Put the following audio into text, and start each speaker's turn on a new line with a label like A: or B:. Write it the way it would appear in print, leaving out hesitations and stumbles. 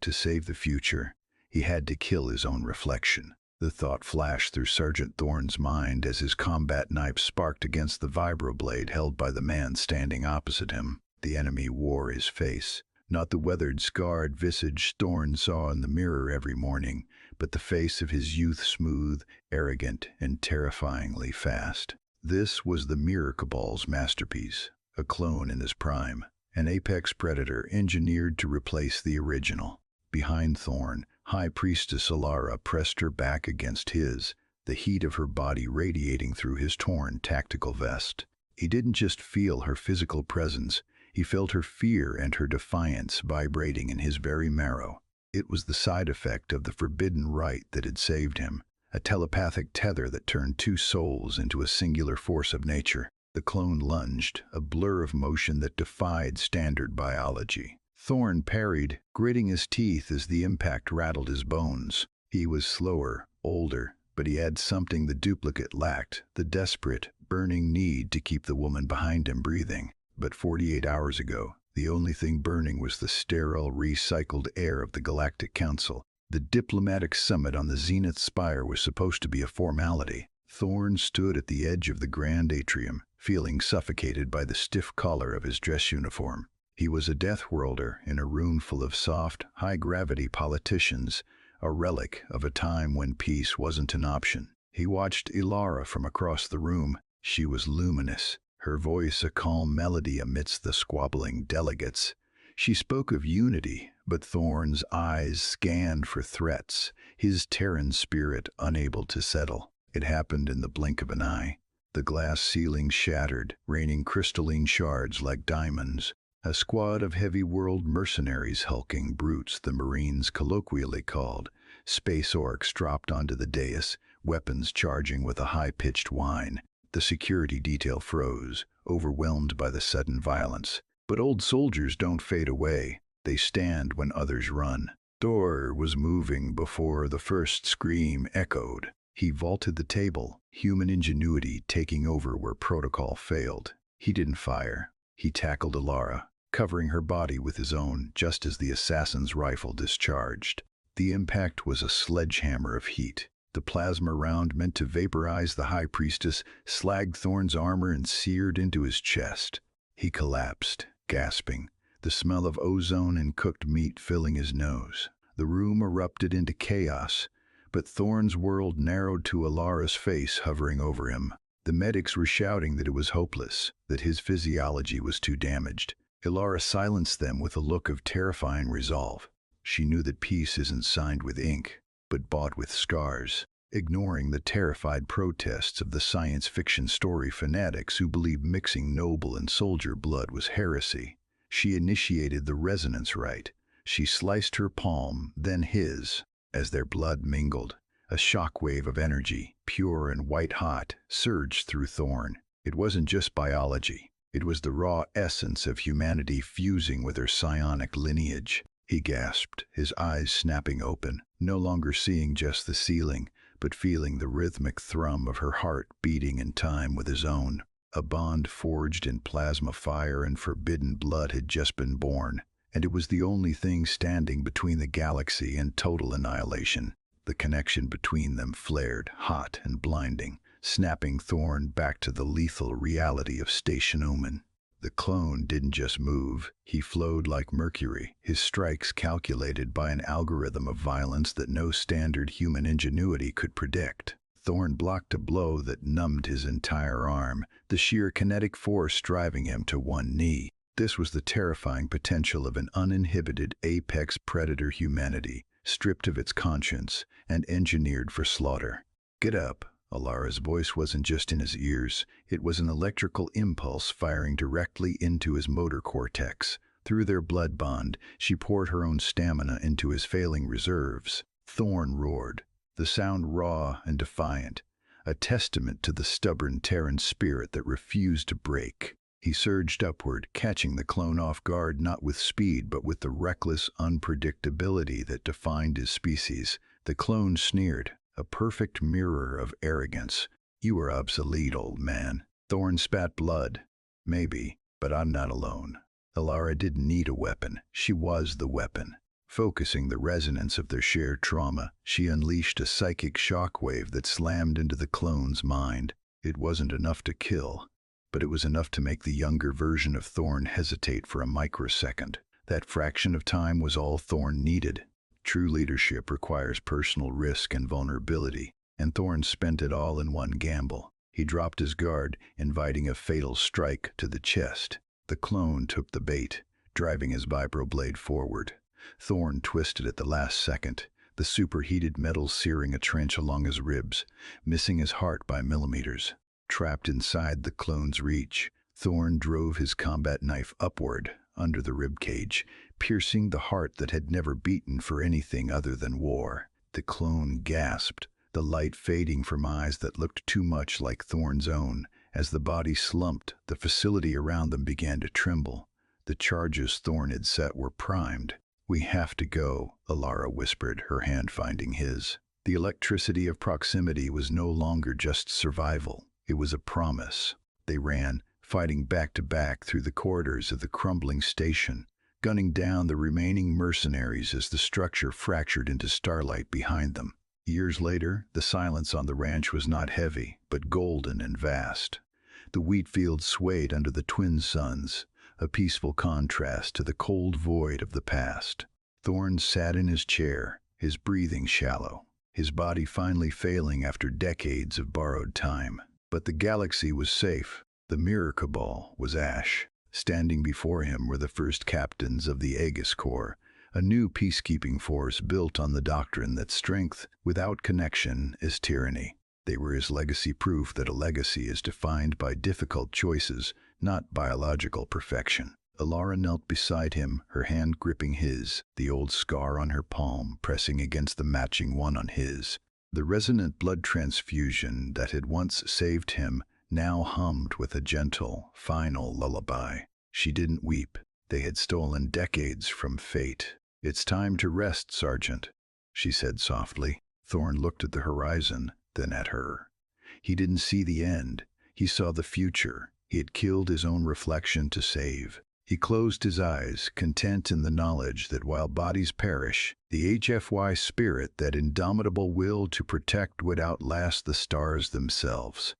A: to save the future, he had to kill his own reflection. The thought flashed through Sergeant Thorne's mind as his combat knife sparked against the vibroblade held by the man standing opposite him. The enemy wore his face, not the weathered, scarred visage Thorne saw in the mirror every morning, but the face of his youth, smooth, arrogant, and terrifyingly fast. This was the Mirror Cabal's masterpiece, a clone in his prime, an apex predator engineered to replace the original. Behind Thorne, High Priestess Alara pressed her back against his, the heat of her body radiating through his torn tactical vest. He didn't just feel her physical presence, he felt her fear and her defiance vibrating in his very marrow. It was the side effect of the forbidden rite that had saved him, a telepathic tether that turned two souls into a singular force of nature. The clone lunged, a blur of motion that defied standard biology. Thorne parried, gritting his teeth as the impact rattled his bones. He was slower, older, but he had something the duplicate lacked, the desperate, burning need to keep the woman behind him breathing. But 48 hours ago, the only thing burning was the sterile, recycled air of the Galactic Council. The diplomatic summit on the Zenith Spire was supposed to be a formality. Thorne stood at the edge of the grand atrium, feeling suffocated by the stiff collar of his dress uniform. He was a death worlder in a room full of soft, high-gravity politicians, a relic of a time when peace wasn't an option. He watched Alara from across the room. She was luminous, her voice a calm melody amidst the squabbling delegates. She spoke of unity, but Thorne's eyes scanned for threats, his Terran spirit unable to settle. It happened in the blink of an eye. The glass ceiling shattered, raining crystalline shards like diamonds. A squad of heavy world mercenaries, hulking brutes the Marines colloquially called Space Orcs, dropped onto the dais, weapons charging with a high-pitched whine. The security detail froze, overwhelmed by the sudden violence. But old soldiers don't fade away. They stand when others run. Thor was moving before the first scream echoed. He vaulted the table, human ingenuity taking over where protocol failed. He didn't fire. He tackled Alara, covering her body with his own just as the assassin's rifle discharged. The impact was a sledgehammer of heat. The plasma round, meant to vaporize the High Priestess, slagged Thorne's armor and seared into his chest. He collapsed, gasping, the smell of ozone and cooked meat filling his nose. The room erupted into chaos, but Thorne's world narrowed to Alara's face hovering over him. The medics were shouting that it was hopeless, that his physiology was too damaged. Alara silenced them with a look of terrifying resolve. She knew that peace isn't signed with ink, but bought with scars. Ignoring the terrified protests of the science fiction story fanatics who believed mixing noble and soldier blood was heresy, she initiated the resonance rite. She sliced her palm, then his. As their blood mingled, a shockwave of energy, pure and white-hot, surged through Thorne. It wasn't just biology. It was the raw essence of humanity fusing with her psionic lineage. He gasped, his eyes snapping open, no longer seeing just the ceiling, but feeling the rhythmic thrum of her heart beating in time with his own. A bond forged in plasma fire and forbidden blood had just been born, and it was the only thing standing between the galaxy and total annihilation. The connection between them flared, hot and blinding, snapping Thorne back to the lethal reality of Station Omen. The clone didn't just move, he flowed like mercury, his strikes calculated by an algorithm of violence that no standard human ingenuity could predict. Thorne blocked a blow that numbed his entire arm, the sheer kinetic force driving him to one knee. This was the terrifying potential of an uninhibited apex predator humanity, stripped of its conscience and engineered for slaughter. "Get up." Alara's voice wasn't just in his ears, it was an electrical impulse firing directly into his motor cortex. Through their blood bond, she poured her own stamina into his failing reserves. Thorne roared, the sound raw and defiant, a testament to the stubborn Terran spirit that refused to break. He surged upward, catching the clone off guard not with speed but with the reckless unpredictability that defined his species. The clone sneered, a perfect mirror of arrogance. "You are obsolete, old man." Thorne spat blood. "Maybe, but I'm not alone." Alara didn't need a weapon. She was the weapon. Focusing the resonance of their shared trauma, she unleashed a psychic shockwave that slammed into the clone's mind. It wasn't enough to kill, but it was enough to make the younger version of Thorn hesitate for a microsecond. That fraction of time was all Thorn needed. True leadership requires personal risk and vulnerability, and Thorn spent it all in one gamble. He dropped his guard, inviting a fatal strike to the chest. The clone took the bait, driving his vibroblade forward. Thorn twisted at the last second, the superheated metal searing a trench along his ribs, missing his heart by millimeters. Trapped inside the clone's reach, Thorn drove his combat knife upward, under the ribcage, piercing the heart that had never beaten for anything other than war. The clone gasped, the light fading from eyes that looked too much like Thorn's own. As the body slumped, the facility around them began to tremble. The charges Thorn had set were primed. "We have to go," Alara whispered, her hand finding his. The electricity of proximity was no longer just survival. It was a promise. They ran, fighting back to back through the corridors of the crumbling station, gunning down the remaining mercenaries as the structure fractured into starlight behind them. Years later, the silence on the ranch was not heavy, but golden and vast. The wheat fields swayed under the twin suns, a peaceful contrast to the cold void of the past. Thorn sat in his chair, his breathing shallow, his body finally failing after decades of borrowed time. But the galaxy was safe. The Mirror Cabal was ash. Standing before him were the first captains of the Aegis Corps, a new peacekeeping force built on the doctrine that strength without connection is tyranny. They were his legacy, proof that a legacy is defined by difficult choices, not biological perfection. Alara knelt beside him, her hand gripping his, the old scar on her palm pressing against the matching one on his. The resonant blood transfusion that had once saved him now hummed with a gentle, final lullaby. She didn't weep. They had stolen decades from fate. "It's time to rest, Sergeant," she said softly. Thorn looked at the horizon, then at her. He didn't see the end. He saw the future. He had killed his own reflection to save. He closed his eyes, content in the knowledge that while bodies perish, the HFY spirit, that indomitable will to protect, would outlast the stars themselves.